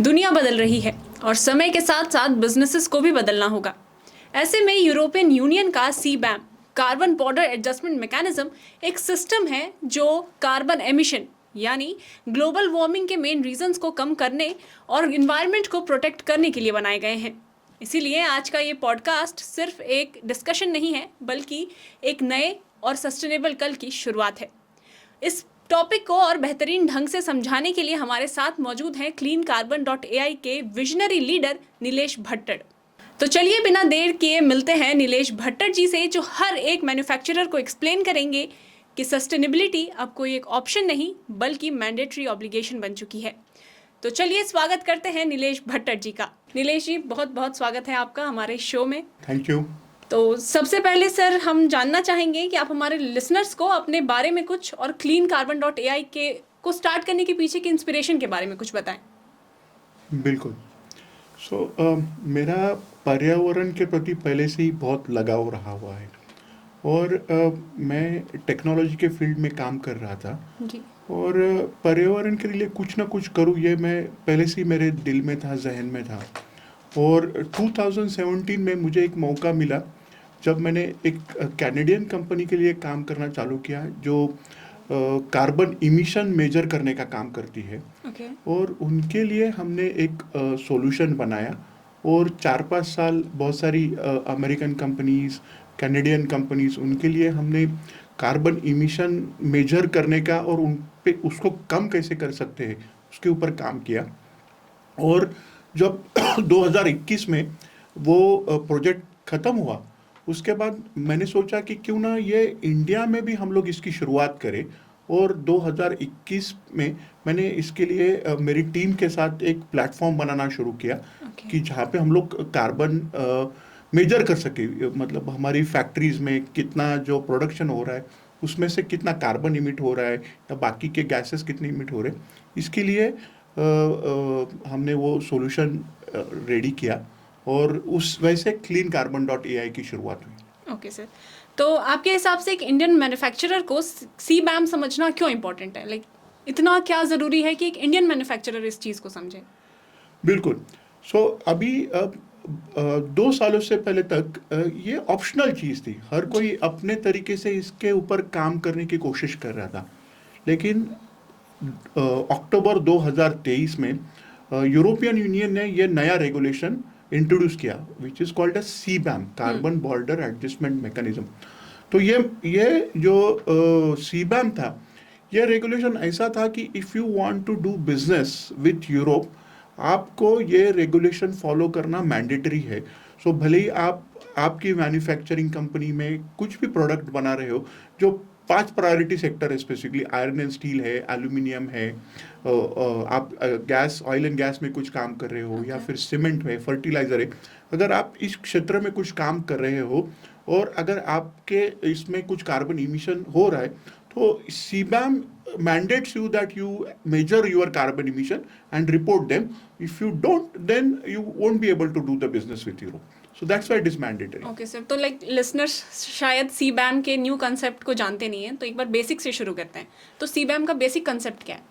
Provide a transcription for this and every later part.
दुनिया बदल रही है और समय के साथ साथ बिजनेसेस को भी बदलना होगा। ऐसे में यूरोपियन यूनियन का सीबैम कार्बन बॉर्डर एडजस्टमेंट मैकेनिज्म एक सिस्टम है जो कार्बन एमिशन यानी ग्लोबल वार्मिंग के मेन रीजंस को कम करने और इन्वायरमेंट को प्रोटेक्ट करने के लिए बनाए गए हैं। इसीलिए आज का ये पॉडकास्ट सिर्फ एक डिस्कशन नहीं है बल्कि एक नए और सस्टेनेबल कल की शुरुआत है। इस टॉपिक को और बेहतरीन ढंग से समझाने के लिए हमारे साथ मौजूद हैं cleancarbon.ai के विजनरी लीडर नीलेश भट्टड़। तो चलिए बिना देर किए मिलते हैं नीलेश भट्टड़ जी से, जो हर एक मैन्युफैक्चरर को एक्सप्लेन करेंगे कि सस्टेनेबिलिटी अब कोई एक ऑप्शन नहीं बल्कि मैंडेटरी ऑब्लिगेशन बन चुकी है। तो चलिए स्वागत करते हैं नीलेश भट्टड़ जी का। नीलेश जी, बहुत बहुत स्वागत है आपका हमारे शो में। Thank you. तो सबसे पहले सर हम जानना चाहेंगे कि आप हमारे लिसनर्स को अपने बारे में कुछ और cleancarbon.ai के को स्टार्ट करने के पीछे के इंस्पिरेशन के बारे में कुछ बताएं। बिल्कुल। मेरा पर्यावरण के प्रति पहले से ही बहुत लगाव रहा हुआ है और मैं टेक्नोलॉजी के फील्ड में काम कर रहा था जी। और पर्यावरण के लिए कुछ ना कुछ करूँ, ये मैं पहले से ही मेरे दिल में था, जहन में था। और 2017 में मुझे एक मौका मिला जब मैंने एक कैनेडियन कंपनी के लिए काम करना चालू किया जो कार्बन इमिशन मेजर करने का काम करती है। और उनके लिए हमने एक सॉल्यूशन बनाया और 4-5 साल बहुत सारी अमेरिकन कंपनीज, कैनेडियन कंपनीज, उनके लिए हमने कार्बन इमिशन मेजर करने का और उन पे उसको कम कैसे कर सकते हैं उसके ऊपर काम किया। और जब 2021 में वो प्रोजेक्ट ख़त्म हुआ, उसके बाद मैंने सोचा कि क्यों ना ये इंडिया में भी हम लोग इसकी शुरुआत करें। और 2021 में मैंने इसके लिए मेरी टीम के साथ एक प्लेटफॉर्म बनाना शुरू किया कि जहाँ पे हम लोग कार्बन मेजर कर सके, मतलब हमारी फैक्ट्रीज में कितना जो प्रोडक्शन हो रहा है उसमें से कितना कार्बन इमिट हो रहा है या बाकी के गैसेस कितने इमिट हो रहे हैं। इसके लिए हमने वो सॉल्यूशन रेडी किया और उस वैसे cleancarbon.ai की शुरुआत हुई। ओके सर, तो आपके हिसाब से एक इंडियन मैन्युफैक्चरर को सीबैम समझना क्यों इम्पोर्टेंट है? लाइक इतना क्या ज़रूरी है कि एक इंडियन मैन्युफैक्चरर इस चीज़ को समझे? बिल्कुल। अभी 2 सालों से पहले तक ये ऑप्शनल चीज़ थी। हर कोई अपने तरीके से इसके ऊपर काम करने की कोशिश कर रहा था। लेकिन अक्टूबर 2023 में यूरोपियन यूनियन ने ये नया रेगुलेशन इंट्रोड्यूस किया which is called as CBAM, carbon border adjustment mechanism. तो ये जो सीबैम था, ये रेगुलेशन ऐसा था कि if you want to do business with Europe, आपको ये रेगुलेशन फॉलो करना मैंडेटरी है। भले ही आपकी मैन्युफैक्चरिंग कंपनी में कुछ भी प्रोडक्ट बना रहे हो, जो 5 प्रायोरिटी सेक्टर है, स्पेसिफिकली आयरन एंड स्टील है, एल्यूमिनियम है, आप गैस, ऑयल एंड गैस में कुछ काम कर रहे हो या फिर सीमेंट है, फर्टिलाइजर है, अगर आप इस क्षेत्र में कुछ काम कर रहे हो और अगर आपके इसमें कुछ कार्बन इमिशन हो रहा है, तो सीबैम mandates you that you measure your carbon emission and report them. If you don't, then you won't be able to do the business with Europe. So that's why it is mandatory. Okay sir, तो like listeners शायद सीबैम के new concept को जानते नहीं हैं, तो एक बार basic से शुरू करते हैं। तो सीबैम का बेसिक कंसेप्ट क्या है?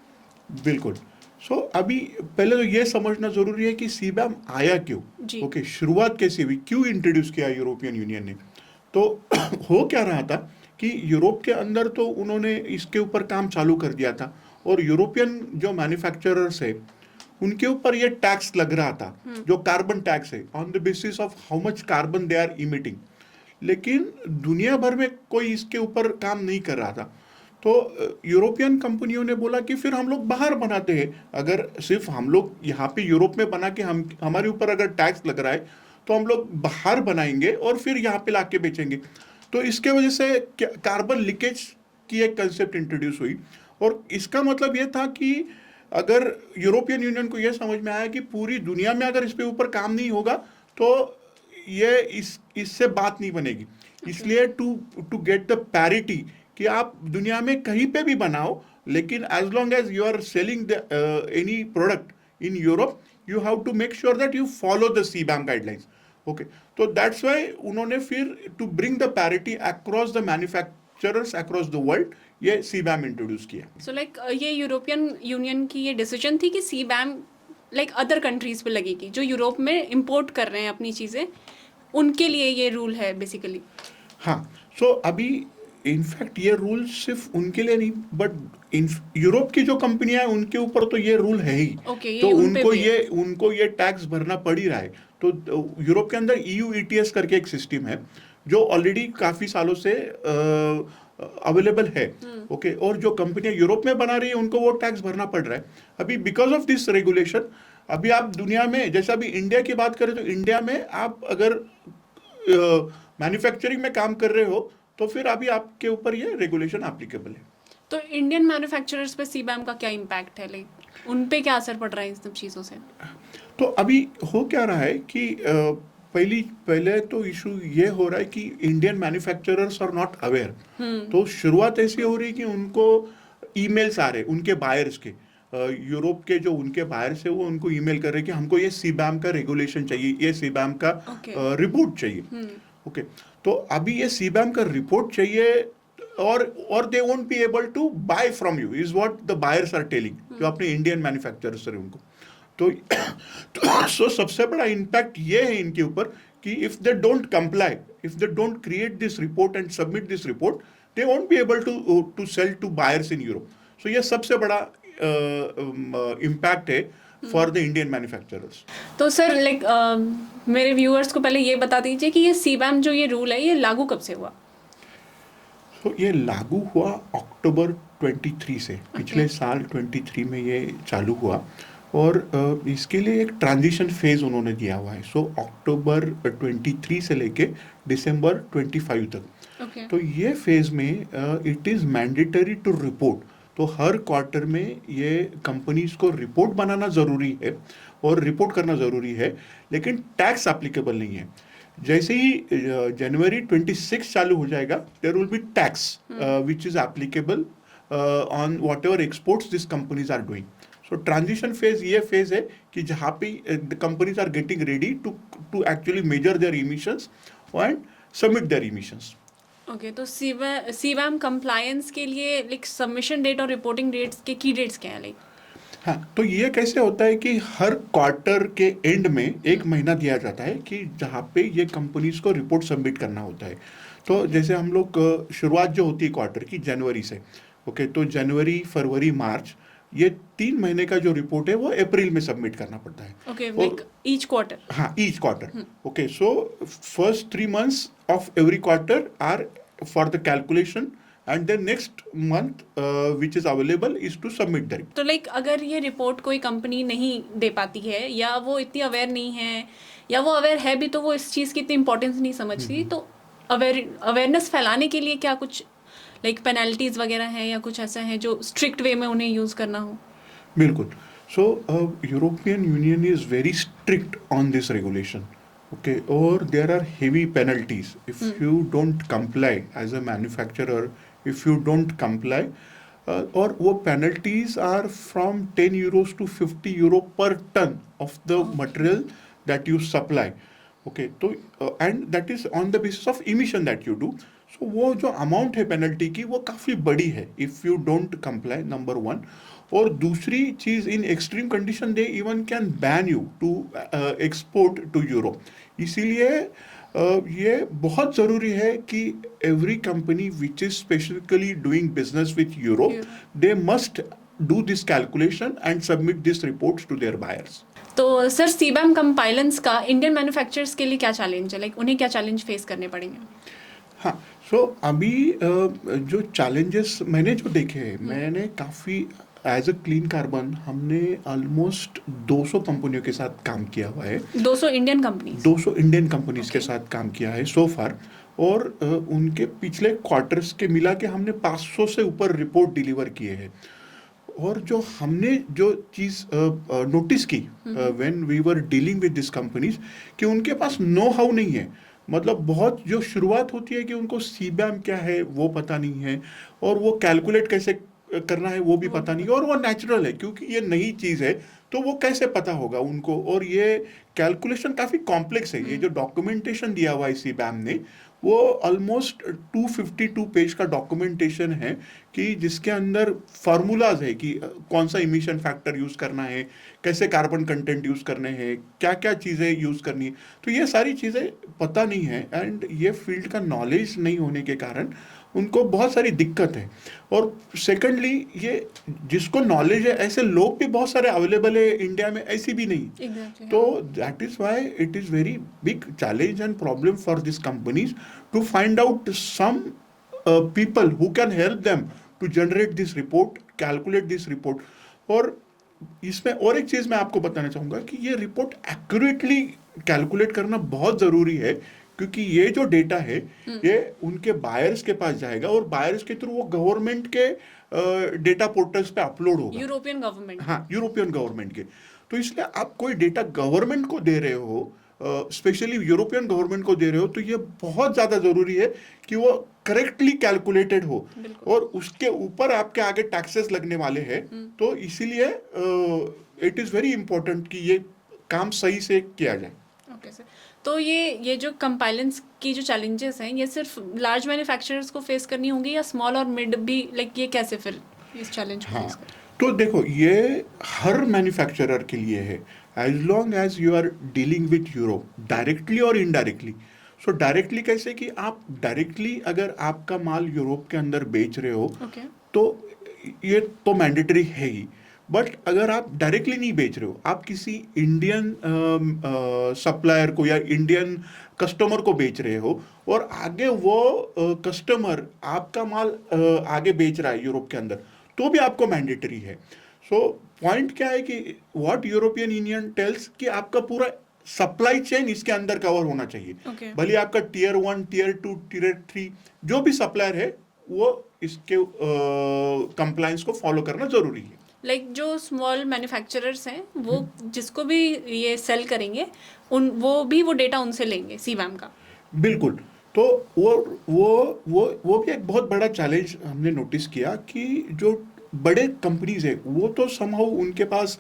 बिल्कुल। अभी पहले तो ये समझना जरूरी है कि सीबैम आया क्यों। ओके, शुरुआत कैसे हुई, क्यों इंट्रोड्यूस किया यूरोपियन यूनियन ने। तो हो क्या रहा था कि यूरोप के अंदर तो उन्होंने इसके ऊपर काम चालू कर दिया था और यूरोपियन जो मैन्युफैक्चरर्स है उनके ऊपर ये टैक्स लग रहा था, जो कार्बन टैक्स है, on the basis of how much carbon they are emitting. लेकिन दुनिया भर में कोई इसके ऊपर काम नहीं कर रहा था। तो यूरोपियन कंपनियों ने बोला कि फिर हम लोग बाहर बनाते हैं। अगर सिर्फ हम लोग यहाँ पे यूरोप में बना के हमारे ऊपर अगर टैक्स लग रहा है तो हम लोग बाहर बनाएंगे और फिर यहाँ पे लाके बेचेंगे। तो इसके वजह से कार्बन लीकेज की एक कंसेप्ट इंट्रोड्यूस हुई। और इसका मतलब ये था कि अगर यूरोपियन यूनियन को ये समझ में आया कि पूरी दुनिया में अगर इस पे ऊपर काम नहीं होगा तो ये इससे बात नहीं बनेगी। इसलिए टू गेट द पैरिटी कि आप दुनिया में कहीं पे भी बनाओ, लेकिन as long as you are selling any product in Europe, you have to make sure that you follow the CBAM guidelines. Okay, तो दैट्स वाई उन्होंने फिर to bring the parity across the manufacturers across the world ये CBAM introduce किया। So like ये European Union की ये decision थी कि सीबैम लाइक अदर कंट्रीज पे लगेगी जो यूरोप में इंपोर्ट कर रहे हैं अपनी चीज़ें, उनके लिए ये रूल है बेसिकली? हाँ, सो अभी इनफैक्ट ये रूल सिर्फ उनके लिए नहीं, बट यूरोप की जो कंपनियां हैं उनके ऊपर तो ये रूल है ही। ओके, तो ये उन पे भी है। उनको ये टैक्स भरना पड़ ही रहा है। तो यूरोप के अंदर EU ETS करके एक सिस्टम है जो ऑलरेडी काफी सालों से अवेलेबल है। ओके, और जो कंपनियां यूरोप में बना रही है उनको वो टैक्स भरना पड़ रहा है। अभी बिकॉज ऑफ दिस रेगुलेशन, अभी आप दुनिया में, जैसे अभी इंडिया की बात करें तो इंडिया में आप अगर मैन्युफैक्चरिंग में काम कर रहे हो तो फिर अभी आपके ऊपर ये रेगुलेशन एप्लीकेबल है। तो इंडियन मैन्युफैक्चरर्स पे सीबैम का क्या इम्पैक्ट है, लाइक उन पे क्या असर पड़ रहा है इन सब चीज़ों से? तो अभी हो क्या रहा है कि पहले तो इशू ये हो रहा है कि Indian manufacturers are not aware. तो शुरुआत ऐसी हो रही है कि उनको ईमेल्स आ रहे उनके बायर्स के, यूरोप के जो उनके बायर्स है वो उनको ईमेल कर रहे हैं कि हमको ये सीबैम का रेगुलेशन चाहिए, ये सीबैम का रिपोर्ट चाहिए। ओके, तो अभी ये सीबैम का रिपोर्ट चाहिए और they won't be able to buy from you, is what the buyers are telling, जो अपने इंडियन मैन्युफैक्चरर्स है उनको। तो सो सबसे बड़ा इम्पैक्ट ये है इनके ऊपर कि if they don't comply, if they don't create this report and submit this report, they won't be able to sell to buyers in Europe. So ये सबसे बड़ा इम्पैक्ट है फॉर द इंडियन मैन्युफैक्चरर्स। तो सर लाइक मेरे viewers को पहले ये बता दीजिए कि ये सीबैम जो ये रूल है ये लागू कब से हुआ? तो ये लागू हुआ अक्टूबर 23 से, पिछले साल 23 में ये चालू हुआ, और इसके लिए एक ट्रांजिशन फेज उन्होंने दिया हुआ है। सो अक्टूबर 23 से लेके दिसंबर 25 तक। तो ये फेज में it is mandatory to report. तो हर क्वार्टर में ये कंपनीज को रिपोर्ट बनाना ज़रूरी है और रिपोर्ट करना ज़रूरी है, लेकिन टैक्स एप्लीकेबल नहीं है। जैसे ही जनवरी 26 चालू हो जाएगा, there will be tax which is applicable on whatever exports this companies are doing. So transition phase ये फेज है कि जहाँ पे the companies are getting ready to actually measure their emissions and submit their emissions. Okay, तो CBAM compliance के लिए like submission date और reporting dates के की डेट्स क्या है लाइक? हाँ, तो ये कैसे होता है कि हर क्वार्टर के एंड में एक महीना दिया जाता है कि जहाँ पे ये कंपनीज को रिपोर्ट सबमिट करना होता है। तो जैसे हम लोग शुरुआत जो होती है क्वार्टर की जनवरी से, ओके, तो जनवरी, फरवरी, मार्च, ये 3 महीने का जो रिपोर्ट है वो अप्रैल में सबमिट करना पड़ता है। Okay, like each quarter? हाँ, each quarter. Okay, so first 3 months of every quarter are for the calculation and then next month which is available is to submit the report. तो like अगर ये report कोई company नहीं दे पाती है, या वो इतनी अवेयर नहीं है, या वो अवेयर है भी तो वो इस चीज़ की इतनी इंपॉर्टेंस नहीं समझती, तो अवेयरनेस फैलाने के लिए क्या कुछ लाइक पेनल्टीज वगैरह हैं या कुछ ऐसा है जो स्ट्रिक्ट वे में उन्हें यूज़ करना हो? बिल्कुल। So European Union is very strict on this regulation, okay, or there are heavy penalties if you don't comply as a manufacturer, if you don't comply, और वो penalties are from 10 euros to 50 euro per ton of the material that you supply, okay, तो and that is on the basis of emission that you do. So वो जो amount है penalty की वो काफ़ी बड़ी है if you don't comply, number one. और दूसरी चीज़, in extreme condition they even can ban you to export to Europe. इसीलिए ये बहुत ज़रूरी है कि every company which is specifically doing business with Europe, they must do this calculation and submit this reports to their buyers. तो sir CBAM compliance का Indian manufacturers के लिए क्या चैलेंज है, लाइक उन्हें क्या चैलेंज फेस करने पड़ेंगे? हाँ, सो अभी जो चैलेंजेस मैंने जो देखे हैं, मैंने काफ़ी एज अ क्लीन कार्बन हमने ऑलमोस्ट 200 कंपनियों के साथ काम किया हुआ है। 200 इंडियन कंपनीज? 200 इंडियन कंपनीज के साथ काम किया है सो फार, और उनके पिछले क्वार्टर्स के मिला के हमने 500 से ऊपर रिपोर्ट डिलीवर किए हैं। और जो हमने जो चीज़ नोटिस की when we were dealing with this companies, कि उनके पास नो हाउ नहीं है। मतलब बहुत जो शुरुआत होती है कि उनको सीबैम क्या है वो पता नहीं है, और वो कैलकुलेट कैसे करना है वो भी पता नहीं है, और वो नेचुरल है क्योंकि ये नई चीज़ है। तो वो कैसे पता होगा उनको? और ये कैलकुलेशन काफी कॉम्प्लेक्स है। ये जो डॉक्यूमेंटेशन दिया हुआ है सीबैम ने, वो ऑलमोस्ट 252 पेज का डॉक्यूमेंटेशन है कि जिसके अंदर फार्मूलाज है कि कौन सा इमिशन फैक्टर यूज करना है, कैसे कार्बन कंटेंट यूज करने हैं, क्या क्या चीजें यूज करनी है। तो ये सारी चीजें पता नहीं है, एंड ये फील्ड का नॉलेज नहीं होने के कारण उनको बहुत सारी दिक्कत है। और सेकंडली, ये जिसको नॉलेज है, ऐसे लोग भी बहुत सारे अवेलेबल है इंडिया में, ऐसी भी नहीं। Exactly, तो that is why it is very big challenge and problem for this companies to find out some people who can help them to generate this report, calculate this report। और इसमें और एक चीज मैं आपको बताना चाहूंगा कि ये रिपोर्ट एक्यूरेटली कैलकुलेट करना बहुत जरूरी है, क्योंकि ये जो डेटा है ये उनके बायर्स के पास जाएगा, और बायर्स के थ्रू वो गवर्नमेंट के डेटा पोर्टल्स पे अपलोड होगा। European government. हाँ, यूरोपियन गवर्नमेंट के। तो इसलिए आप कोई डेटा गवर्नमेंट को दे रहे हो, स्पेशली यूरोपियन गवर्नमेंट को दे रहे हो, तो ये बहुत ज्यादा जरूरी है कि वो करेक्टली कैलकुलेटेड हो, और उसके ऊपर आपके आगे टैक्सेस लगने वाले हैं। तो इसीलिए इट इज वेरी इंपॉर्टेंट कि ये काम सही से किया जाए। ओके सर, तो ये जो कंपाइलेंस की जो चैलेंजेस हैं, ये सिर्फ लार्ज मैन्युफैक्चरर्स को फेस करनी होंगी या स्मॉल और मिड भी, लाइक ये कैसे फिर इस चैलेंज को फेस करें? तो देखो, ये हर मैन्युफैक्चरर के लिए है, as long as you are dealing with Europe, directly और इनडायरेक्टली। सो डायरेक्टली कैसे कि आप डायरेक्टली अगर आपका माल यूरोप के अंदर बेच रहे हो, तो ये तो मैंडेटरी है ही। बट अगर आप डायरेक्टली नहीं बेच रहे हो, आप किसी इंडियन सप्लायर को या इंडियन कस्टमर को बेच रहे हो, और आगे वो कस्टमर आपका माल आगे बेच रहा है यूरोप के अंदर, तो भी आपको मैंडेटरी है। सो पॉइंट क्या है कि व्हाट यूरोपियन यूनियन टेल्स कि आपका पूरा सप्लाई चेन इसके अंदर कवर होना चाहिए। भले आपका टीयर 1, टीयर 2, टीयर 3 जो भी सप्लायर है, वो इसके कंप्लायंस को फॉलो करना जरूरी है। लाइक जो स्मॉल मैन्युफैक्चरर्स हैं, वो जिसको भी ये सेल करेंगे, वो डेटा उनसे लेंगे सीबैम का। बिल्कुल। तो वो भी एक बहुत बड़ा चैलेंज हमने नोटिस किया कि जो बड़े कंपनीज है, वो तो समहाउ उनके पास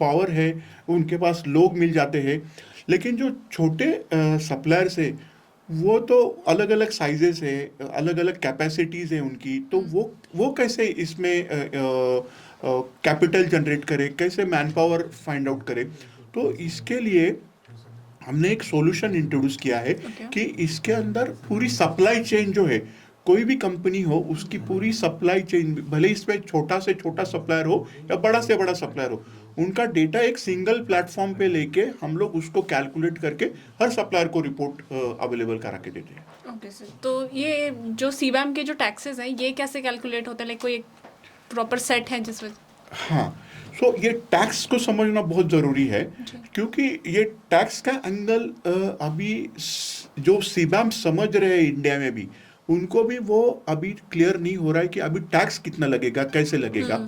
पावर है, उनके पास लोग मिल जाते हैं, लेकिन जो छोटे सप्लायर्स है, वो तो अलग अलग साइजेस है, अलग अलग कैपेसिटीज है उनकी। तो वो कैसे इसमें कैपिटल जनरेट करे, कैसे मैन पावर फाइंड आउट करे? तो इसके लिए हमने एक सॉल्यूशन इंट्रोड्यूस किया है कि इसके अंदर पूरी सप्लाई चेन जो है, कोई भी कंपनी हो, उसकी पूरी सप्लाई चेन, भले इसमें छोटा से छोटा सप्लायर हो या बड़ा से बड़ा सप्लायर हो, उनका डेटा एक सिंगल प्लेटफॉर्म पे लेके हम लोग उसको कैलकुलेट करके हर सप्लायर को रिपोर्ट अवेलेबल करा के देते हैं। ओके सर, तो ये जो सीबैम के जो टैक्सेस हैं, ये कैसे कैलकुलेट होते हैं? लाइक कोई एक प्रॉपर सेट है जिसमें? हाँ, सो ये टैक्स को समझना बहुत ज़रूरी है, क्योंकि ये टैक्स का एंगल अभी जो सीबैम समझ रहे हैं इंडिया में भी, उनको भी वो अभी क्लियर नहीं हो रहा है कि अभी टैक्स कितना लगेगा, कैसे लगेगा।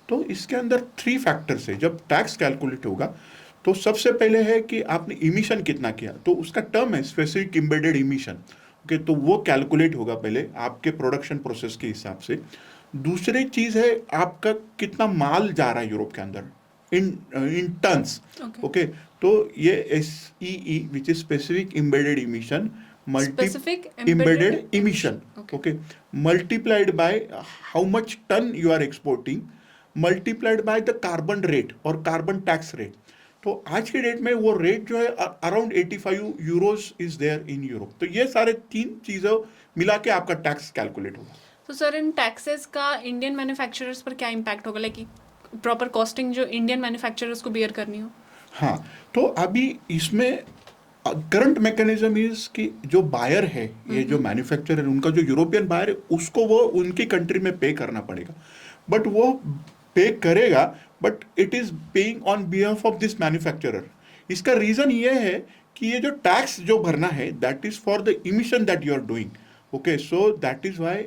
तो इसके अंदर 3 फैक्टर्स है। जब टैक्स कैलकुलेट होगा, तो सबसे पहले है कि आपने इमिशन कितना किया, तो उसका टर्म है स्पेसिफिक एम्बेडेड इमिशन। ओके, तो वो कैलकुलेट होगा पहले आपके प्रोडक्शन प्रोसेस के हिसाब से। दूसरी चीज है आपका कितना माल जा रहा है यूरोप के अंदर इन टन्स। ओके, तो ये SEE which is specific embedded emission, embedded emission, okay, multiplied by how much ton you are exporting, multiplied by the carbon rate और कार्बन टैक्स रेट। तो आज के डेट में वो रेट जो है around 85 euros is there in Europe. तो ये सारे 3 चीज़ों मिला के आपका टैक्स कैलकुलेट होगा। तो सर, इन टैक्सेस का इंडियन मैन्युफैक्चरर्स पर क्या इम्पैक्ट होगा? लाइक प्रॉपर कॉस्टिंग जो इंडियन मैन्युफैक्चरर्स को बियर करनी हो। हाँ, तो अभी इसमें करंट मैकेनिज्म इज कि जो बायर है, ये जो मैन्युफैक्चरर है, उनका जो यूरोपियन बायर है, उसको वो उनकी कंट्री में पे करना पड़ेगा। बट वो पे करेगा, but it is paying on behalf of this manufacturer. इसका रीजन ये है कि ये जो टैक्स जो भरना है, that is for the emission that you are doing. Okay, so that is why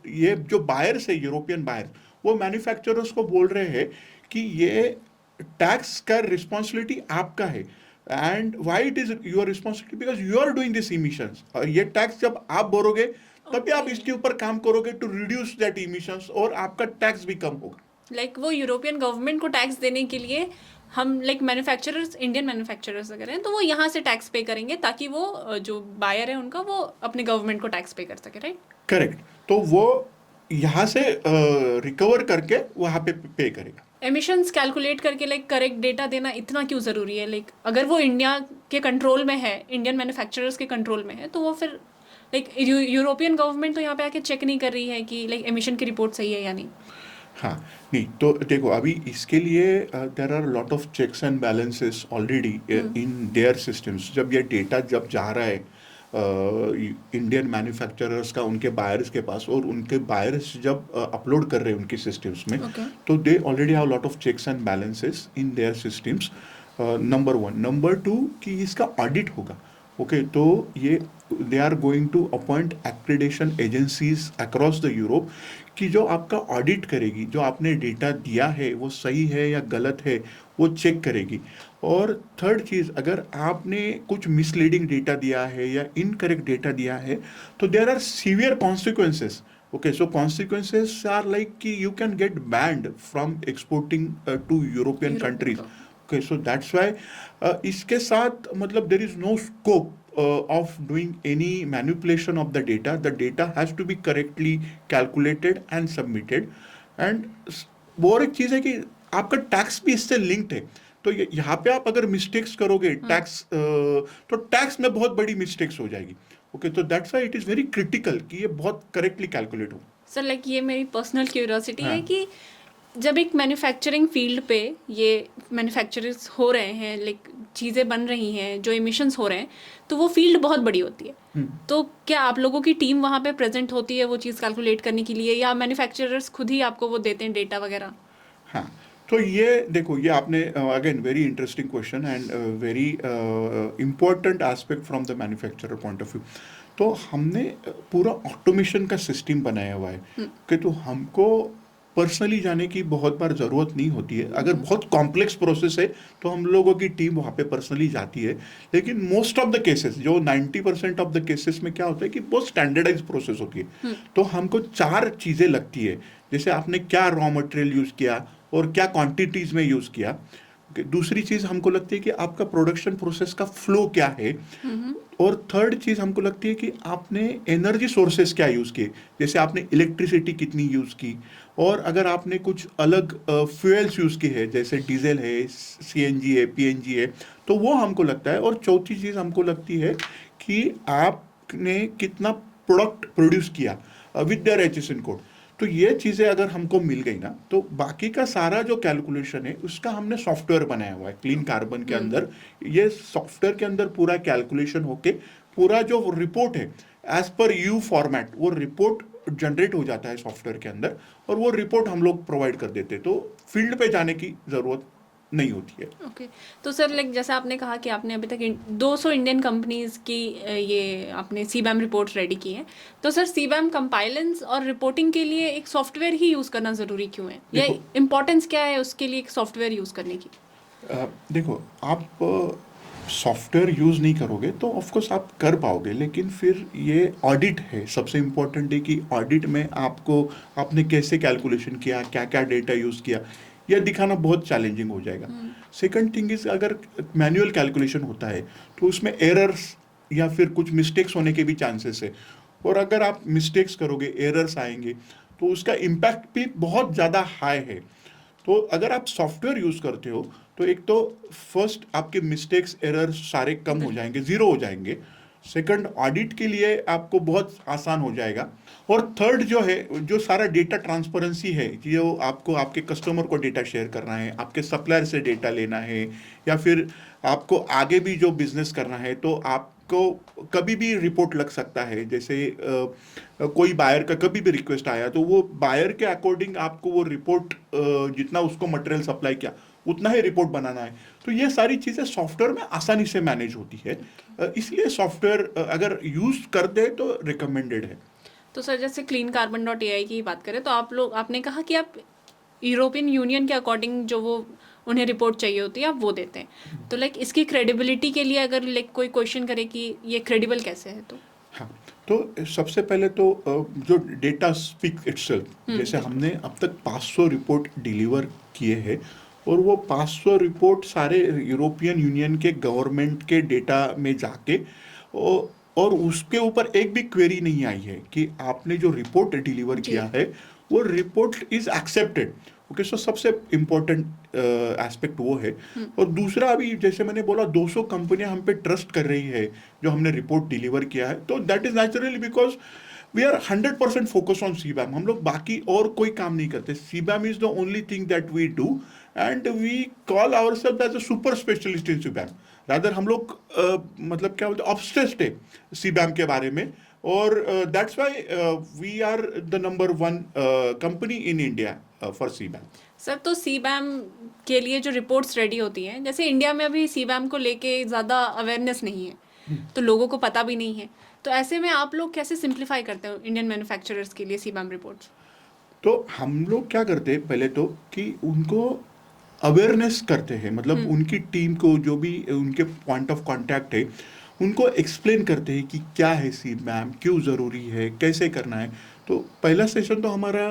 ये जो बायर्स है, यूरोपियन बायर्स, वो मैन्युफैक्चरर्स को बोल रहे हैं कि ये टैक्स का रिस्पॉन्सिबिलिटी आपका है, and why it is your responsibility, because you are doing this emissions. और ये टैक्स जब आप भरोगे, तभी आप इसके ऊपर काम करोगे टू रिड्यूस दैट इमिशंस, और आपका टैक्स भी कम होगा। लाइक वो यूरोपियन गवर्नमेंट को टैक्स देने के लिए हम लाइक मैन्युफैक्चरर्स, इंडियन मैन्युफैक्चरर्स अगर हैं तो वो यहाँ से टैक्स पे करेंगे ताकि वो जो बायर है उनका वो अपने गवर्नमेंट को टैक्स पे कर सके, राइट? करेक्ट। तो वो यहाँ से रिकवर करके वहाँ पे करेगा। एमिशंस कैलकुलेट करके लाइक करेक्ट डेटा देना इतना क्यों ज़रूरी है? लाइक अगर वो इंडिया के कंट्रोल में है, इंडियन मैन्युफैक्चरर्स के कंट्रोल में है, तो वो फिर लाइक यूरोपियन गवर्नमेंट तो यहाँ पे आके चेक नहीं कर रही है कि लाइक एमिशन की रिपोर्ट सही है या नहीं। हाँ, नहीं तो देखो अभी इसके लिए there are lot of checks and balances already in their systems. जब ये डेटा जब जा रहा है इंडियन मैन्युफैक्चरर्स का उनके बायर्स के पास, और उनके बायर्स जब अपलोड कर रहे हैं उनके सिस्टम्स में, तो they already have lot of checks and balances in their systems. Number 1। Number 2 कि इसका ऑडिट होगा। ओके, तो ये they are going to appoint accreditation agencies across the Europe कि जो आपका ऑडिट करेगी, जो आपने डेटा दिया है वो सही है या गलत है वो चेक करेगी। और थर्ड चीज़, अगर आपने कुछ मिसलीडिंग डेटा दिया है या इनकरेक्ट डेटा दिया है तो there are severe consequences. Okay, so consequences are like कि you can get banned from exporting to European countries. Okay, so that's why इसके साथ मतलब there is no scope of doing any manipulation of the data. The data has to be correctly calculated and submitted. And वो और एक चीज़ है कि आपका tax भी इससे लिंक्ड है। तो यहाँ पे आप अगर मिस्टेक्स करोगे टैक्स, तो टैक्स में बहुत बड़ी मिस्टेक्स हो जाएगी। ओके, तो that's why it is very critical कि ये बहुत करेक्टली कैलकुलेट हो। सर लाइक ये मेरी पर्सनल क्यूरियोसिटी है कि जब एक मैन्युफैक्चरिंग फील्ड पे ये मैन्युफैक्चरर्स हो रहे हैं, लाइक चीज़ें बन रही हैं, जो एमिशंस हो रहे हैं, तो वो फील्ड बहुत बड़ी होती है। तो क्या आप लोगों की टीम वहाँ पे प्रेजेंट होती है वो चीज़ कैलकुलेट करने के लिए, या मैन्युफैक्चरर्स खुद ही आपको वो देते हैं डेटा वगैरह? हाँ, तो ये देखो, ये आपने again very interesting question and very important aspect from the manufacturer point of view. तो हमने पूरा ऑटोमेशन का सिस्टम बनाया हुआ है कि तो हमको पर्सनली जाने की बहुत बार ज़रूरत नहीं होती है। अगर बहुत कॉम्प्लेक्स प्रोसेस है तो हम लोगों की टीम वहाँ पे पर्सनली जाती है। लेकिन मोस्ट ऑफ द केसेस, जो 90% ऑफ द केसेस में क्या होता है कि बहुत स्टैंडर्डाइज प्रोसेस होती है। तो हमको 4 चीज़ें लगती है, जैसे आपने क्या रॉ मटेरियल यूज़ किया और क्या क्वांटिटीज़ में यूज़ किया। दूसरी चीज़ हमको लगती है कि आपका प्रोडक्शन प्रोसेस का फ्लो क्या है। और थर्ड चीज़ हमको लगती है कि आपने एनर्जी सोर्सेस क्या यूज़ किए, जैसे आपने इलेक्ट्रिसिटी कितनी यूज़ की, और अगर आपने कुछ अलग फ्यूल्स यूज़ किए हैं जैसे डीजल है, सीएनजी है, पीएनजी है, तो वो हमको लगता है। और चौथी चीज़ हमको लगती है कि आपने कितना प्रोडक्ट प्रोड्यूस किया विद देयर एचएसएन कोड। तो ये चीज़ें अगर हमको मिल गई ना, तो बाकी का सारा जो कैलकुलेशन है उसका हमने सॉफ्टवेयर बनाया हुआ है क्लीन कार्बन के अंदर। ये सॉफ्टवेयर के अंदर पूरा कैलकुलेशन होके पूरा जो रिपोर्ट है एज पर यू फॉर्मेट, वो रिपोर्ट जनरेट हो जाता है सॉफ्टवेयर के अंदर, और वो रिपोर्ट हम लोग प्रोवाइड कर देते हैं। तो फील्ड पे जाने की ज़रूरत नहीं होती है। ओके, तो सर लाइक जैसे आपने कहा कि आपने अभी तक 200 इंडियन कंपनीज की ये आपने सीबैम रिपोर्ट रेडी की है, तो सर सीबैम कंपाइलेंस और रिपोर्टिंग के लिए एक सॉफ्टवेयर ही यूज़ करना ज़रूरी क्यों है, या इम्पोर्टेंस क्या है उसके लिए एक सॉफ्टवेयर यूज़ करने की? देखो, आप सॉफ्टवेयर यूज़ नहीं करोगे तो ऑफकोर्स आप कर पाओगे, लेकिन फिर ये ऑडिट है। सबसे इम्पोर्टेंट है कि ऑडिट में आपको आपने कैसे कैलकुलेशन किया, क्या क्या डेटा यूज़ किया, यह दिखाना बहुत चैलेंजिंग हो जाएगा। सेकंड थिंग इज, अगर मैनुअल कैलकुलेशन होता है तो उसमें एरर्स या फिर कुछ मिस्टेक्स होने के भी चांसेस है, और अगर आप मिस्टेक्स करोगे, एरर्स आएंगे, तो उसका इम्पैक्ट भी बहुत ज़्यादा हाई है। तो अगर आप सॉफ्टवेयर यूज़ करते हो तो एक तो फर्स्ट आपके मिस्टेक्स, एरर्स सारे कम हो जाएंगे, ज़ीरो हो जाएंगे। सेकंड, ऑडिट के लिए आपको बहुत आसान हो जाएगा। और थर्ड जो है, जो सारा डेटा ट्रांसपेरेंसी है, जो आपको आपके कस्टमर को डेटा शेयर करना है, आपके सप्लायर से डेटा लेना है, या फिर आपको आगे भी जो बिजनेस करना है, तो आपको कभी भी रिपोर्ट लग सकता है। जैसे कोई बायर का कभी भी रिक्वेस्ट आया तो वो बायर के अकॉर्डिंग आपको वो रिपोर्ट, जितना उसको मटेरियल सप्लाई किया उतना ही रिपोर्ट बनाना है। तो ये सारी चीज़ें सॉफ्टवेयर में आसानी से मैनेज होती है, इसलिए सॉफ्टवेयर अगर यूज़ कर दे तो रिकमेंडेड है। तो सर जैसे cleanCarbon.ai की बात करें तो आपने कहा कि आप यूरोपियन यूनियन के अकॉर्डिंग जो वो उन्हें रिपोर्ट चाहिए होती है आप वो देते हैं। तो लाइक इसकी क्रेडिबिलिटी के लिए अगर लाइक कोई क्वेश्चन करे कि ये क्रेडिबल कैसे है, तो हाँ, तो सबसे पहले तो जो डेटा स्पीक इटसेल्फ, जैसे हमने अब तक 500 रिपोर्ट डिलीवर किए हैं और वो 500 रिपोर्ट सारे यूरोपियन यूनियन के गवर्नमेंट के डेटा में जाके और उसके ऊपर एक भी क्वेरी नहीं आई है कि आपने जो रिपोर्ट डिलीवर किया है वो रिपोर्ट इज एक्सेप्टेड। ओके, सो सबसे इम्पोर्टेंट एस्पेक्ट वो है। और दूसरा, अभी जैसे मैंने बोला 200 कंपनियां हम पे ट्रस्ट कर रही है जो हमने रिपोर्ट डिलीवर किया है, तो that is naturally because we are 100% focus on CBAM. हम लोग बाकी और कोई काम नहीं करते, CBAM is the only thing that we do and we call ourselves as a super specialist in CBAM. Rather हम लोग मतलब क्या बोलते हैं, ऑब्सेस्ड है सीबैम के बारे में, और that's why we are the number 1 company in India for CBAM. Sir, तो सीबैम के लिए जो रिपोर्ट्स रेडी होती हैं, जैसे इंडिया में अभी सीबैम को लेके ज़्यादा अवेयरनेस नहीं है, तो लोगों को पता भी नहीं है, तो ऐसे में आप लोग कैसे सिंप्लीफाई करते हो इंडियन मैन्युफैक्चरर्स के लिए सीबैम रिपोर्ट्स? तो हम लोग क्या करते हैं पहले तो कि उनको अवेयरनेस करते हैं, मतलब उनकी टीम को जो भी उनके पॉइंट ऑफ कांटेक्ट है उनको एक्सप्लेन करते हैं कि क्या है सीबैम, क्यों ज़रूरी है, कैसे करना है। तो पहला सेशन तो हमारा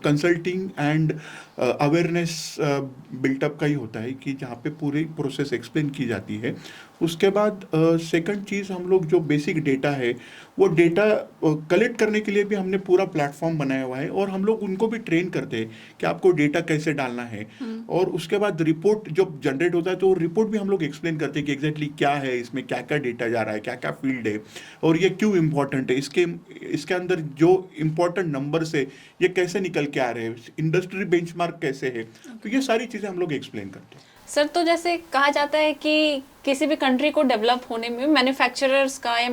कंसल्टिंग एंड अवेयरनेस बिल्टअप का ही होता है कि जहाँ पे पूरी प्रोसेस एक्सप्लेन की जाती है। उसके बाद सेकंड चीज़, हम लोग जो बेसिक डेटा है वो डेटा कलेक्ट करने के लिए भी हमने पूरा प्लेटफॉर्म बनाया हुआ है, और हम लोग उनको भी ट्रेन करते हैं कि आपको डेटा कैसे डालना है। और उसके बाद रिपोर्ट जब जनरेट होता है तो रिपोर्ट भी हम लोग एक्सप्लेन करते हैं कि एग्जैक्टली क्या है, इसमें क्या क्या डेटा जा रहा है, क्या क्या फील्ड है, और ये क्यों इम्पोर्टेंट है, इसके अंदर जो इम्पोर्टेंट नंबर्स है ये कैसे निकल के आ रहे हैं, इंडस्ट्री बेंचमार्क कैसे है, तो ये सारी चीज़ें हम लोग एक्सप्लेन करते हैं। सर, तो जैसे कहा जाता है कि किसी भी कंट्री को डेवलप होने में मैन्युफैक्चरर्स का या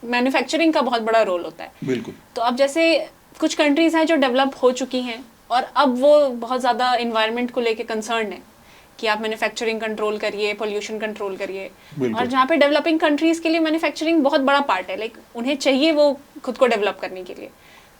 मैन्युफैक्चरिंग का बहुत बड़ा रोल होता है। बिल्कुल। तो अब जैसे कुछ कंट्रीज हैं जो डेवलप हो चुकी हैं और अब वो बहुत ज़्यादा इन्वायरमेंट को लेके कंसर्न है कि आप मैन्युफैक्चरिंग कंट्रोल करिए, पोल्यूशन कंट्रोल करिए, और जहाँ पे डेवलपिंग कंट्रीज के लिए मैन्युफैक्चरिंग बहुत बड़ा पार्ट है, लाइक उन्हें चाहिए वो खुद को डेवलप करने के लिए।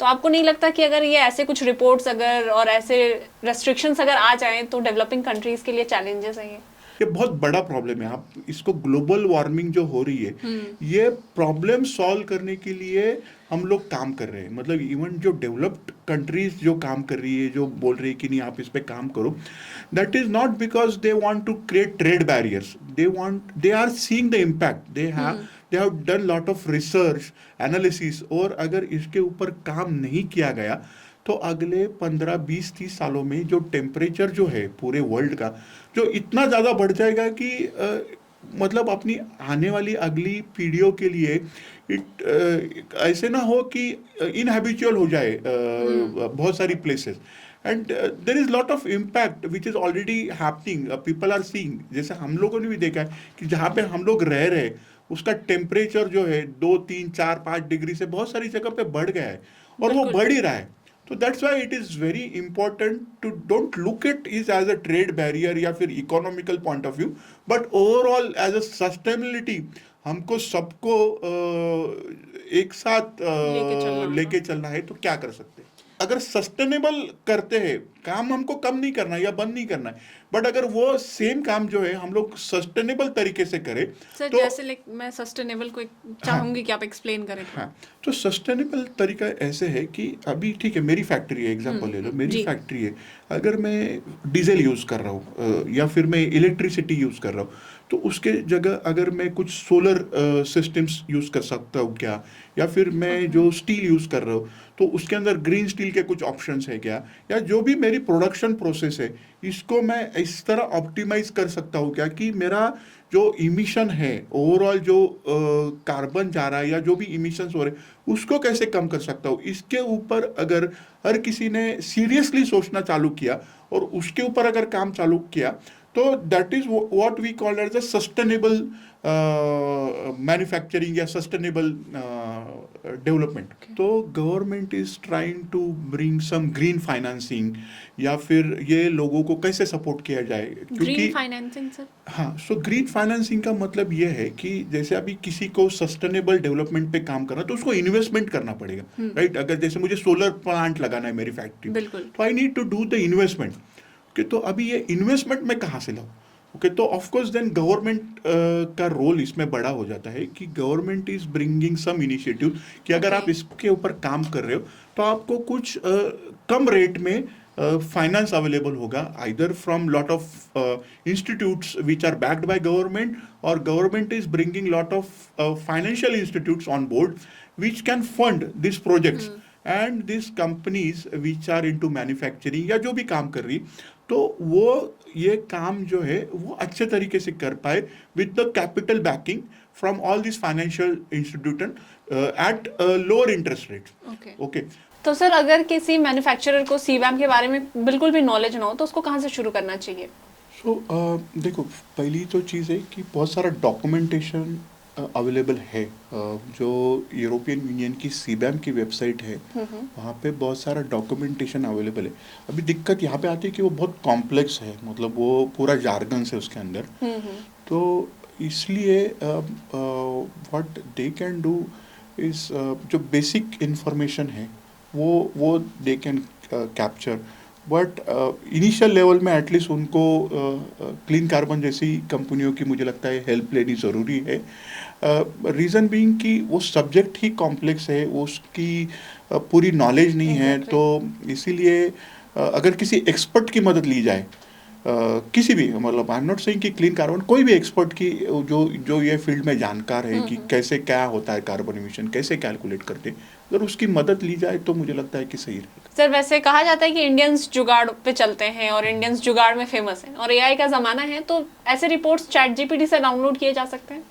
तो आपको नहीं लगता कि अगर ये ऐसे कुछ रिपोर्ट्स अगर और ऐसे रेस्ट्रिक्शंस अगर आ जाएं तो डेवलपिंग कंट्रीज के लिए चैलेंजेस हैं ये बहुत बड़ा प्रॉब्लम है। आप इसको ग्लोबल वार्मिंग जो हो रही है ये प्रॉब्लम सॉल्व करने के लिए हम लोग काम कर रहे हैं। मतलब इवन जो डेवलप्ड कंट्रीज जो काम कर रही है, जो बोल रही है कि नहीं आप इस पे काम करो, that is not because they want to create trade barriers, they are seeing the impact, they have done lot of research analysis, और अगर इसके ऊपर काम नहीं किया गया तो अगले 15, 20, 30 सालों में जो टेम्परेचर जो है पूरे वर्ल्ड का जो इतना ज़्यादा बढ़ जाएगा कि मतलब अपनी आने वाली अगली पीढ़ियों के लिए ऐसे ना हो कि इनहैबिचुअल हो जाए बहुत सारी places, and there is lot of impact which is already happening, people are seeing. जैसे हम लोगों ने भी देखा है कि जहाँ पे हम लोग रह रहे उसका टेम्परेचर जो है 2, 3, 4, 5 डिग्री से बहुत सारी जगह पे बढ़ गया है, और वो बढ़ ही रहा है। तो that's why it is very important to don't look it is as a trade barrier या फिर economical point of view, but overall as a sustainability हमको सबको एक साथ लेके चलना है। तो क्या कर सकते हैं? अगर सस्टेनेबल करते हैं काम, हमको कम नहीं करना है या बंद नहीं करना है, बट अगर वो सेम काम जो है हम लोग सस्टेनेबल तरीके से करें सर, तो जैसे मैं सस्टेनेबल को चाहूंगी कि आप एक्सप्लेन करें। हाँ, तो सस्टेनेबल तरीका ऐसे है कि अभी ठीक है मेरी फैक्ट्री है, एग्जांपल ले लो, मेरी फैक्ट्री है, अगर मैं डीजल यूज़ कर रहा हूँ या फिर मैं इलेक्ट्रिसिटी यूज़ कर रहा हूँ, तो उसके जगह अगर मैं कुछ सोलर सिस्टम्स यूज़ कर सकता हूँ क्या, या फिर मैं जो स्टील यूज़ कर रहा हूँ तो उसके अंदर ग्रीन स्टील के कुछ ऑप्शंस है क्या, या जो भी मेरी प्रोडक्शन प्रोसेस है इसको मैं इस तरह ऑप्टिमाइज कर सकता हूँ क्या कि मेरा जो इमिशन है ओवरऑल जो कार्बन जा रहा है या जो भी इमिशंस हो रहे हैं उसको कैसे कम कर सकता हूँ। इसके ऊपर अगर हर किसी ने सीरियसली सोचना चालू किया और उसके ऊपर अगर काम चालू किया तो that is what we call as a sustainable manufacturing या सस्टेनेबल डेवलपमेंट। तो government is trying to bring some green financing, या फिर ये लोगों को कैसे सपोर्ट किया जाए, क्योंकि ग्रीन फाइनेंसिंग सर, हाँ, सो ग्रीन फाइनेंसिंग का मतलब ये है कि जैसे अभी किसी को सस्टेनेबल डेवलपमेंट पे काम करना तो उसको इन्वेस्टमेंट करना पड़ेगा, राइट। अगर जैसे मुझे सोलर प्लांट लगाना है मेरी फैक्ट्री, तो I need to do the investment. तो अभी ये इन्वेस्टमेंट मैं कहाँ से लाऊं? ओके, तो ऑफ कोर्स देन गवर्नमेंट का रोल इसमें बड़ा हो जाता है कि government is bringing some initiative कि अगर आप इसके ऊपर काम कर रहे हो तो आपको कुछ कम रेट में फाइनेंस अवेलेबल होगा, either from lot of institutes which are backed by government, और government is bringing lot of financial institutes on board which can fund this projects and this companies which are into manufacturing या जो भी काम कर रही, तो वो ये काम जो है वो अच्छे तरीके से कर पाए with the capital banking from all this financial institution at lower interest rate. Okay, तो सर अगर किसी मैन्युफैक्चरर को सीबैम के बारे में बिल्कुल भी नॉलेज ना हो तो उसको कहाँ से शुरू करना चाहिए? देखो, पहली तो चीज़ है कि बहुत सारा डॉक्यूमेंटेशन अवेलेबल है। जो यूरोपियन यूनियन की सीबैम की वेबसाइट है वहाँ पे बहुत सारा डॉक्यूमेंटेशन अवेलेबल है। अभी दिक्कत यहाँ पे आती है कि वो बहुत कॉम्प्लेक्स है, मतलब वो पूरा जार्गन्स है उसके अंदर, तो इसलिए what they can do is जो बेसिक इंफॉर्मेशन है वो they can capture, but initial level में एटलीस्ट उनको क्लीन कार्बन जैसी कंपनियों की मुझे लगता है हेल्प लेनी ज़रूरी है। रीज़न बीइंग कि वो सब्जेक्ट ही कॉम्प्लेक्स है, उसकी पूरी नॉलेज नहीं है, तो इसीलिए अगर किसी एक्सपर्ट की मदद ली जाए, किसी भी, मतलब आई एम नॉट सेइंग कि क्लीन कार्बन, कोई भी एक्सपर्ट की जो ये फील्ड में जानकार है कि कैसे क्या होता है कार्बन एमिशन, कैसे कैलकुलेट करते हैं, अगर उसकी मदद ली जाए तो मुझे लगता है कि सही रहेगा। सर वैसे कहा जाता है कि इंडियंस जुगाड़ पे चलते हैं और इंडियंस जुगाड़ में फेमस हैं और एआई का ज़माना है, तो ऐसे रिपोर्ट्स चैट जीपीटी से डाउनलोड किए जा सकते हैं?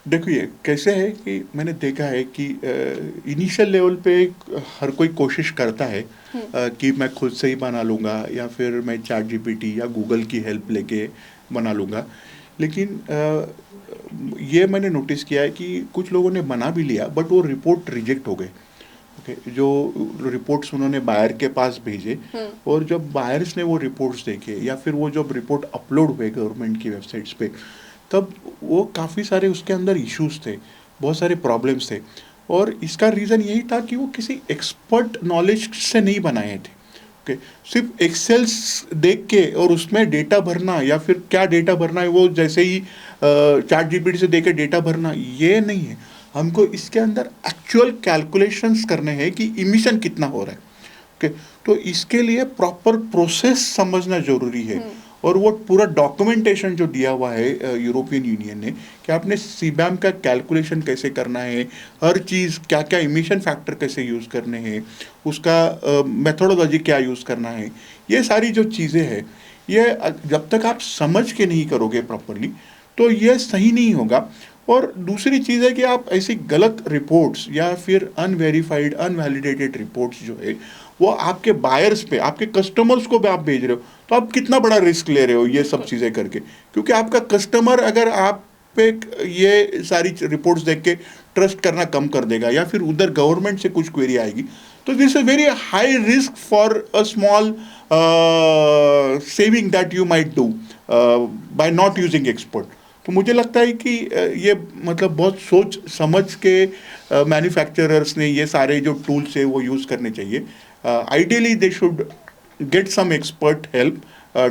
देखिए कैसे है कि मैंने देखा है कि इनिशियल लेवल पे हर कोई कोशिश करता है कि मैं खुद से ही बना लूँगा या फिर मैं चैट जीपीटी या गूगल की हेल्प लेके बना लूँगा, लेकिन ये मैंने नोटिस किया है कि कुछ लोगों ने बना भी लिया बट वो रिपोर्ट रिजेक्ट हो गए। ओके, जो रिपोर्ट्स उन्होंने बायर के पास भेजे और जब बायर्स ने वो रिपोर्ट्स देखे या फिर वो जब रिपोर्ट अपलोड हुए गवर्नमेंट की वेबसाइट्स पे, तब वो काफ़ी सारे उसके अंदर इश्यूज थे, बहुत सारे प्रॉब्लम्स थे, और इसका रीज़न यही था कि वो किसी एक्सपर्ट नॉलेज से नहीं बनाए थे। ओके, सिर्फ एक्सेल्स देख के और उसमें डेटा भरना या फिर क्या डेटा भरना है वो जैसे ही चैट जीपीटी से देख के डेटा भरना, ये नहीं है। हमको इसके अंदर एक्चुअल कैलकुलेशंस करने हैं कि इमिशन कितना हो रहा है। ओके, तो इसके लिए प्रॉपर प्रोसेस समझना ज़रूरी है, और वो पूरा डॉक्यूमेंटेशन जो दिया हुआ है यूरोपियन यूनियन ने कि आपने सीबैम का कैलकुलेशन कैसे करना है, हर चीज़ क्या क्या इमिशन फैक्टर कैसे यूज़ करने हैं, उसका मेथोडोलॉजी क्या यूज़ करना है, ये सारी जो चीज़ें हैं, ये जब तक आप समझ के नहीं करोगे प्रॉपरली तो ये सही नहीं होगा। और दूसरी चीज़ है कि आप ऐसी गलत रिपोर्ट्स या फिर अनवेरीफाइड अनवैलिडेटेड रिपोर्ट्स जो है वो आपके बायर्स पे, आपके कस्टमर्स को भी आप भेज रहे हो, तो आप कितना बड़ा रिस्क ले रहे हो ये सब चीज़ें करके, क्योंकि आपका कस्टमर अगर आप पे ये सारी रिपोर्ट्स देख के ट्रस्ट करना कम कर देगा या फिर उधर गवर्नमेंट से कुछ क्वेरी आएगी, तो this is very high risk for a small saving that you might do by not using expert. तो मुझे लगता है कि ये मतलब बहुत सोच समझ के मैन्युफैक्चरर्स ने ये सारे जो टूल्स है वो यूज़ करने चाहिए। Ideally they should get some expert help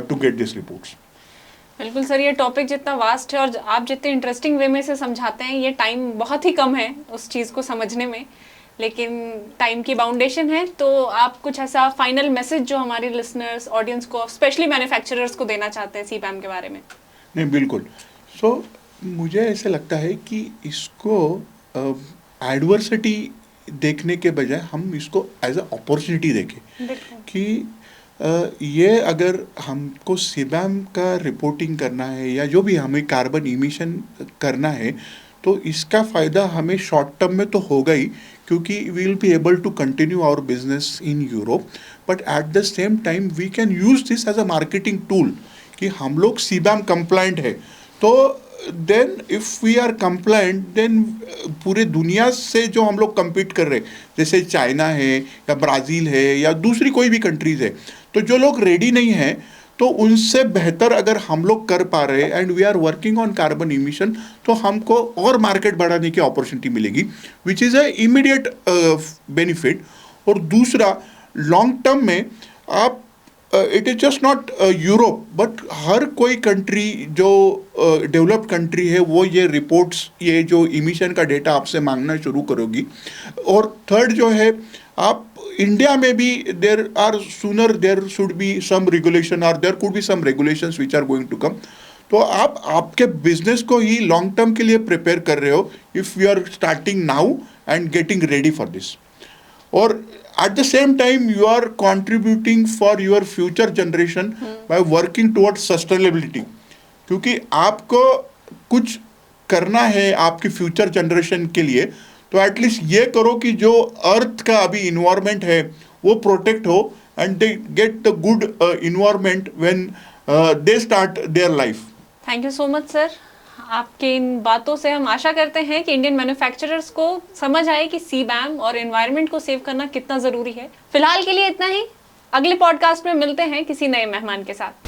to get this reports. बिल्कुल सर, ये टॉपिक जितना वास्ट है और आप जितने इंटरेस्टिंग वे में से समझाते हैं, ये टाइम बहुत ही कम है उस चीज़ को समझने में, लेकिन टाइम की बाउंडेशन है, तो आप कुछ ऐसा फाइनल मैसेज जो हमारे लिसनर्स ऑडियंस को स्पेशली मैन्युफैक्चरर्स को देना चाहते हैं सीबैम के बारे में? नहीं, बिल्कुल। सो मुझे ऐसे लगता है कि इसको एडवर्सिटी देखने के बजाय हम इसको एज अ अपॉर्चुनिटी देखें कि ये अगर हमको सीबैम का रिपोर्टिंग करना है या जो भी हमें कार्बन इमिशन करना है, तो इसका फ़ायदा हमें शॉर्ट टर्म में तो होगा ही, क्योंकि we will be able to continue our business in Europe, but at the same time we can use this as a marketing tool कि हम लोग सीबैम कंप्लाइंट है। तो then if we are compliant, then पूरे दुनिया से जो हम लोग compete कर रहे हैं, जैसे चाइना है या ब्राज़ील है या दूसरी कोई भी कंट्रीज़ है, तो जो लोग रेडी नहीं हैं तो उनसे बेहतर अगर हम लोग कर पा रहे and we are working on carbon emission, तो हमको और मार्केट बढ़ाने की अपॉर्चुनिटी मिलेगी, which is a immediate benefit. और दूसरा, लॉन्ग टर्म में आप it is just not Europe but हर कोई कंट्री जो डेवलप्ड कंट्री है वो ये रिपोर्ट्स, ये जो इमिशन का डेटा आपसे मांगना शुरू करोगी. और थर्ड जो है, आप इंडिया में भी there should be some regulation और there could be some regulations which are going to come. तो आप आपके बिजनेस को ही लॉन्ग टर्म के लिए प्रिपेयर कर रहे हो if you are starting now and getting ready for this. और at the same time you are contributing for your future generation by working towards sustainability. क्योंकि आपको कुछ करना है आपकी फ्यूचर जनरेशन के लिए, तो एटलीस्ट ये करो कि जो अर्थ का अभी इन्वायरमेंट है वो प्रोटेक्ट हो and they get the good environment when they start their life. Thank you so much sir. आपके इन बातों से हम आशा करते हैं कि इंडियन मैन्युफैक्चरर्स को समझ आए कि सीबैम और एनवायरनमेंट को सेव करना कितना ज़रूरी है. फिलहाल के लिए इतना ही. अगले पॉडकास्ट में मिलते हैं किसी नए मेहमान के साथ.